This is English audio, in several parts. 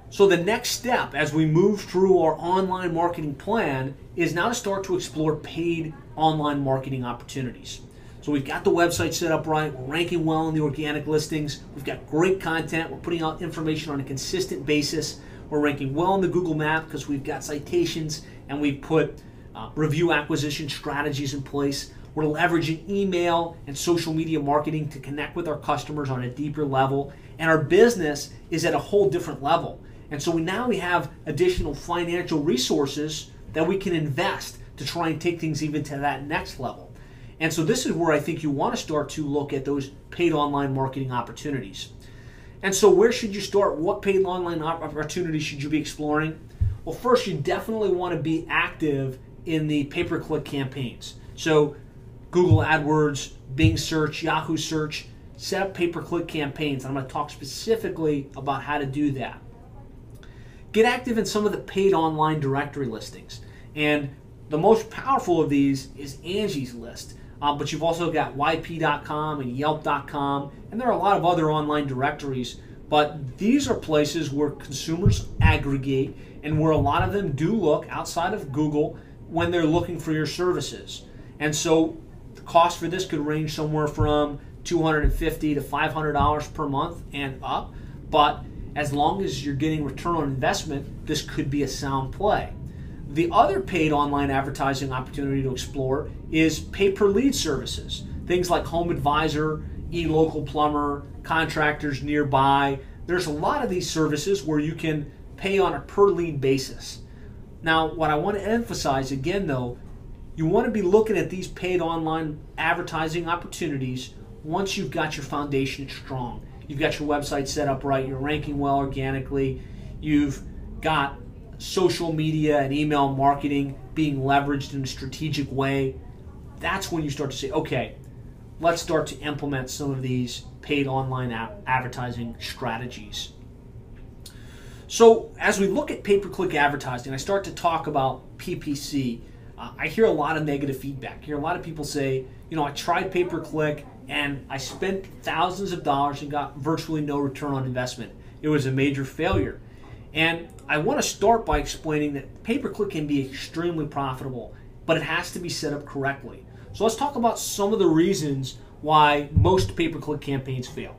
So the next step as we move through our online marketing plan is now to start to explore paid online marketing opportunities. So we've got the website set up right, we're ranking well in the organic listings, we've got great content, we're putting out information on a consistent basis, we're ranking well in the Google map because we've got citations and we've put review acquisition strategies in place. We're leveraging email and social media marketing to connect with our customers on a deeper level, and our business is at a whole different level. And so now we have additional financial resources that we can invest to try and take things even to that next level. And so this is where I think you want to start to look at those paid online marketing opportunities. And so where should you start? What paid online opportunities should you be exploring? Well, first, you definitely want to be active in the pay-per-click campaigns. So Google AdWords, Bing search, Yahoo search, set up pay-per-click campaigns. I'm going to talk specifically about how to do that. Get active in some of the paid online directory listings. And the most powerful of these is Angie's List. But you've also got yp.com and yelp.com, and there are a lot of other online directories. But these are places where consumers aggregate and where a lot of them do look outside of Google when they're looking for your services. And so the cost for this could range somewhere from $250 to $500 per month and up. But as long as you're getting return on investment, this could be a sound play. The other paid online advertising opportunity to explore is pay-per-lead services. Things like Home Advisor, eLocal Plumber, Contractors Nearby. There's a lot of these services where you can pay on a per-lead basis. Now, what I want to emphasize again though, you want to be looking at these paid online advertising opportunities once you've got your foundation strong. You've got your website set up right, you're ranking well organically, you've got social media and email marketing being leveraged in a strategic way. That's when you start to say, okay, let's start to implement some of these paid online advertising strategies. So as we look at pay-per-click advertising, I start to talk about PPC. I hear a lot of negative feedback. I hear a lot of people say, I tried pay-per-click and I spent thousands of dollars and got virtually no return on investment. It was a major failure. And I want to start by explaining that pay-per-click can be extremely profitable, but it has to be set up correctly. So let's talk about some of the reasons why most pay-per-click campaigns fail.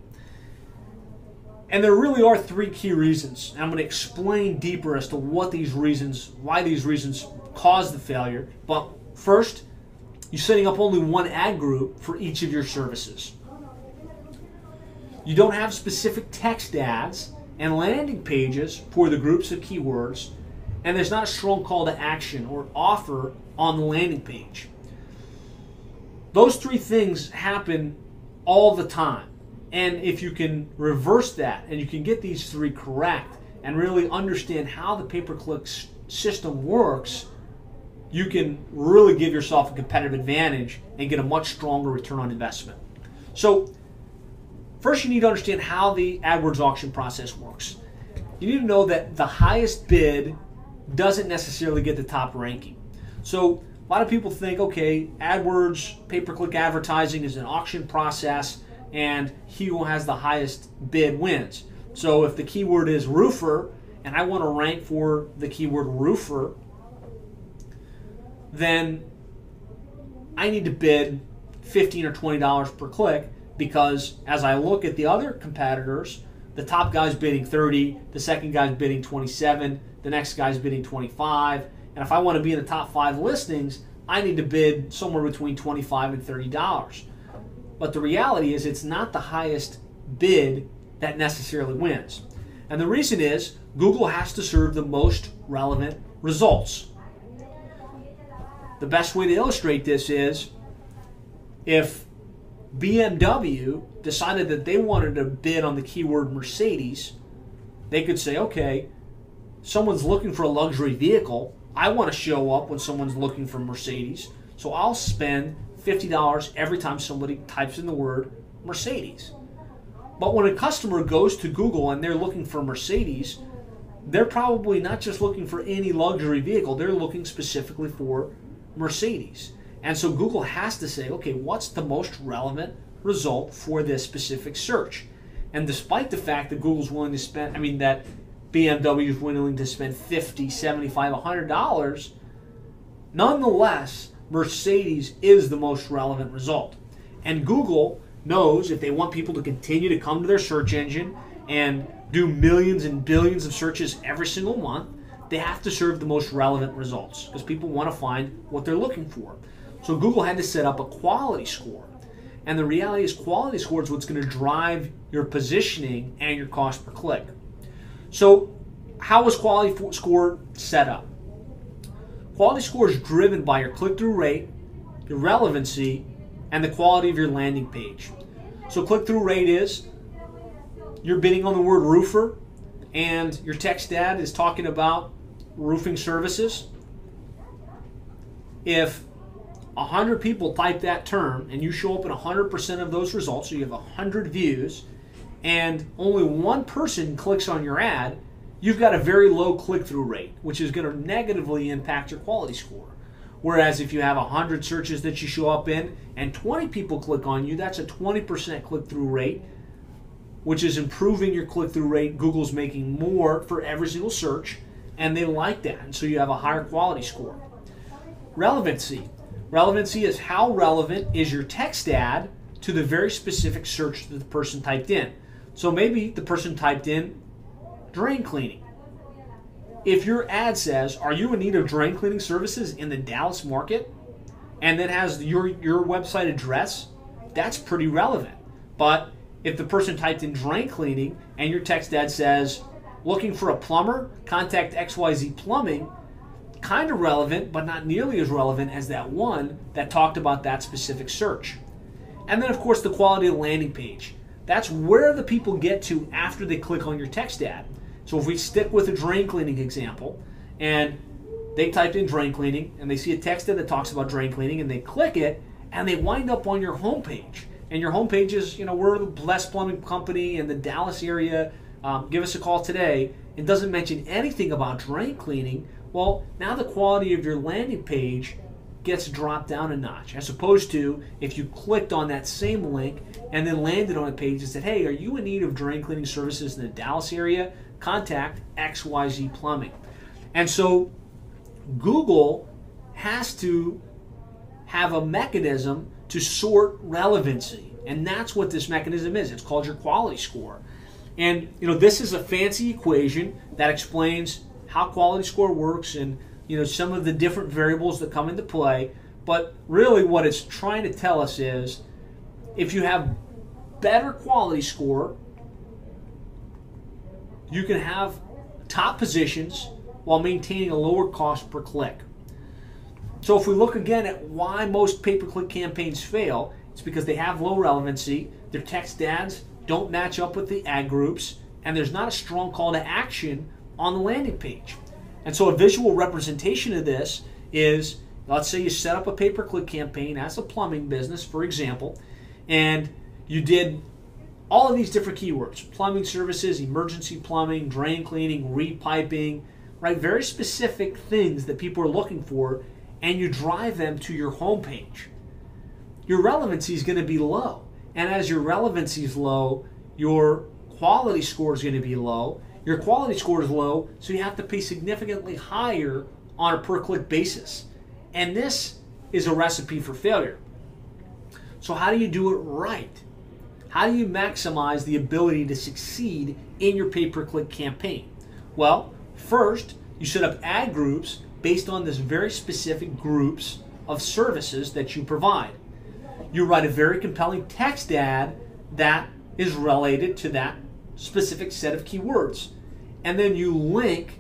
And there really are three key reasons. And I'm going to explain deeper as to why these reasons cause the failure. But first, you're setting up only one ad group for each of your services. You don't have specific text ads and landing pages for the groups of keywords, and there's not a strong call to action or offer on the landing page. Those three things happen all the time. And if you can reverse that and you can get these three correct and really understand how the pay-per-click system works, you can really give yourself a competitive advantage and get a much stronger return on investment. So first, you need to understand how the AdWords auction process works. You need to know that the highest bid doesn't necessarily get the top ranking. So a lot of people think, okay, AdWords pay-per-click advertising is an auction process and he who has the highest bid wins. So if the keyword is roofer and I want to rank for the keyword roofer, then I need to bid $15 or $20 per click, because as I look at the other competitors, the top guy's bidding 30, the second guy's bidding 27, the next guy's bidding 25, and if I want to be in the top 5 listings, I need to bid somewhere between $25 and $30. But the reality is it's not the highest bid that necessarily wins. And the reason is Google has to serve the most relevant results. The best way to illustrate this is if BMW decided that they wanted to bid on the keyword Mercedes, they could say, okay, someone's looking for a luxury vehicle. I want to show up when someone's looking for Mercedes, so I'll spend $50 every time somebody types in the word Mercedes. But when a customer goes to Google and they're looking for Mercedes, they're probably not just looking for any luxury vehicle, they're looking specifically for Mercedes. And so Google has to say, okay, what's the most relevant result for this specific search? And despite the fact that Google's willing to spend, that BMW is willing to spend $50, $75, $100, nonetheless, Mercedes is the most relevant result. And Google knows if they want people to continue to come to their search engine and do millions and billions of searches every single month, they have to serve the most relevant results because people want to find what they're looking for. So Google had to set up a quality score. And the reality is quality score is what's going to drive your positioning and your cost per click. So how was quality score set up? Quality score is driven by your click-through rate, your relevancy, and the quality of your landing page. So click-through rate is you're bidding on the word roofer and your text ad is talking about roofing services. If 100 people type that term and you show up in 100% of those results, so you have 100 views, and only one person clicks on your ad, you've got a very low click-through rate, which is going to negatively impact your quality score. Whereas if you have 100 searches that you show up in and 20 people click on you, that's a 20% click-through rate, which is improving your click-through rate. Google's making more for every single search, and they like that, and so you have a higher quality score. Relevancy. Relevancy is how relevant is your text ad to the very specific search that the person typed in. So maybe the person typed in drain cleaning. If your ad says, are you in need of drain cleaning services in the Dallas market, and then has your website address, that's pretty relevant. But if the person typed in drain cleaning and your text ad says, looking for a plumber, contact XYZ Plumbing, kind of relevant, but not nearly as relevant as that one that talked about that specific search. And then, of course, the quality of the landing page. That's where the people get to after they click on your text ad. So if we stick with a drain cleaning example, and they typed in drain cleaning, and they see a text ad that talks about drain cleaning, and they click it, and they wind up on your homepage. And your homepage is, we're the best plumbing company in the Dallas area. Give us a call today. It doesn't mention anything about drain cleaning. Well, now the quality of your landing page gets dropped down a notch, as opposed to if you clicked on that same link and then landed on a page and said, hey, are you in need of drain cleaning services in the Dallas area? Contact XYZ Plumbing. And so Google has to have a mechanism to sort relevancy, and that's what this mechanism is. It's called your quality score. And this is a fancy equation that explains how quality score works and some of the different variables that come into play. But really what it's trying to tell us is if you have better quality score, you can have top positions while maintaining a lower cost per click. So if we look again at why most pay-per-click campaigns fail, it's because they have low relevancy, their text ads don't match up with the ad groups, and there's not a strong call to action on the landing page. And so a visual representation of this is, let's say you set up a pay-per-click campaign as a plumbing business, for example, and you did all of these different keywords: plumbing services, emergency plumbing, drain cleaning, repiping, right? Very specific things that people are looking for, and you drive them to your homepage. Your relevancy is going to be low. And as your relevancy is low, your quality score is going to be low. Your quality score is low, so you have to pay significantly higher on a per-click basis. And this is a recipe for failure. So how do you do it right? How do you maximize the ability to succeed in your pay-per-click campaign? Well, first, you set up ad groups based on this very specific groups of services that you provide. You write a very compelling text ad that is related to that specific set of keywords. And then you link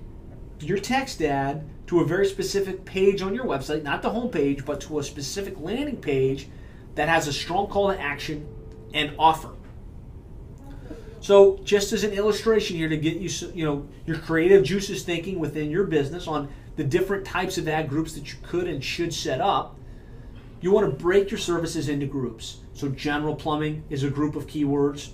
your text ad to a very specific page on your website, not the home page, but to a specific landing page that has a strong call to action and offer. So just as an illustration here to get you, your creative juices thinking within your business on the different types of ad groups that you could and should set up, you want to break your services into groups. So general plumbing is a group of keywords.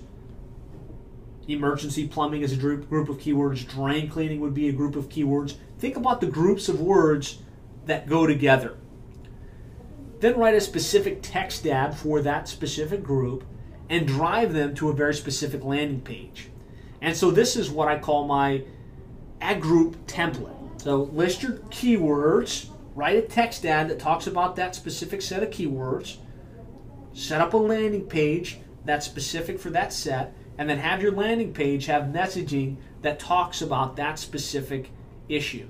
Emergency plumbing is a group of keywords. Drain cleaning would be a group of keywords. Think about the groups of words that go together. Then write a specific text ad for that specific group and drive them to a very specific landing page. And so this is what I call my ad group template. So list your keywords, write a text ad that talks about that specific set of keywords, set up a landing page that's specific for that set, and then have your landing page have messaging that talks about that specific issue.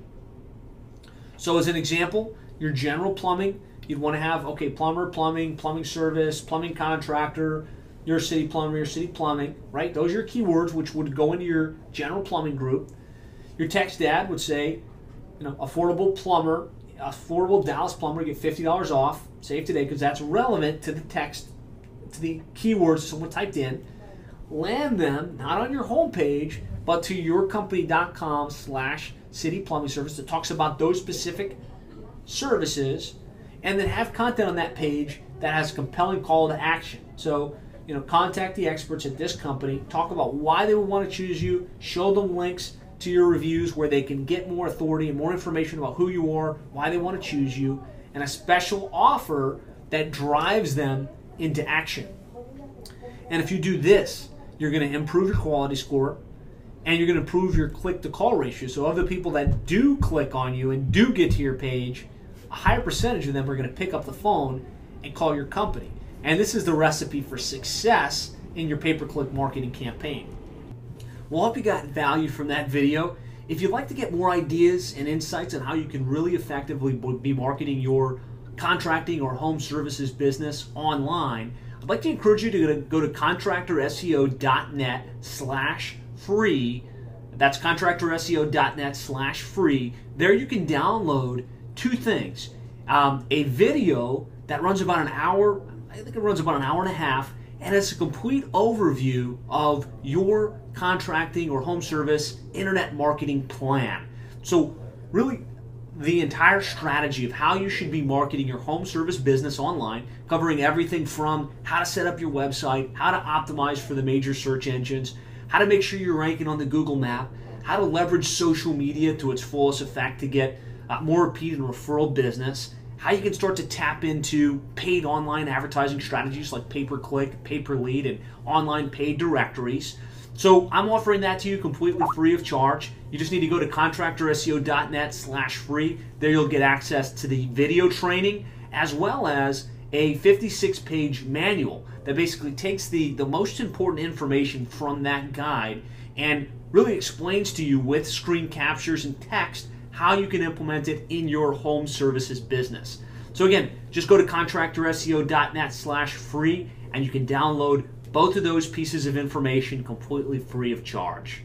So as an example, your general plumbing, you'd want to have, okay, plumber, plumbing, plumbing service, plumbing contractor, your city plumber, your city plumbing, right? Those are your keywords which would go into your general plumbing group. Your text ad would say, affordable plumber, affordable Dallas plumber, get $50 off, save today, because that's relevant to the text, to the keywords someone typed in. Land them, not on your homepage, but to yourcompany.com/city plumbing service that talks about those specific services, and then have content on that page that has a compelling call to action. So, contact the experts at this company, talk about why they would want to choose you, show them links to your reviews where they can get more authority and more information about who you are, why they want to choose you, and a special offer that drives them into action. And if you do this, you're going to improve your quality score, and you're going to improve your click-to-call ratio. So of the people that do click on you and do get to your page, a higher percentage of them are going to pick up the phone and call your company. And this is the recipe for success in your pay-per-click marketing campaign. Well, I hope you got value from that video. If you'd like to get more ideas and insights on how you can really effectively be marketing your contracting or home services business online, I'd like to encourage you to go to contractorseo.net/free. That's contractorseo.net/free. There you can download two things. A video that runs about an hour, I think it runs about an hour and a half, and it's a complete overview of your contracting or home service internet marketing plan. So really, the entire strategy of how you should be marketing your home service business online, covering everything from how to set up your website, how to optimize for the major search engines, how to make sure you're ranking on the Google map, how to leverage social media to its fullest effect to get more repeat and referral business, how you can start to tap into paid online advertising strategies like pay-per-click, pay-per-lead, and online paid directories. So I'm offering that to you completely free of charge. You just need to go to contractorseo.net/free. There you'll get access to the video training as well as a 56-page manual that basically takes the most important information from that guide and really explains to you with screen captures and text how you can implement it in your home services business. So again, just go to contractorseo.net/free and you can download both of those pieces of information completely free of charge.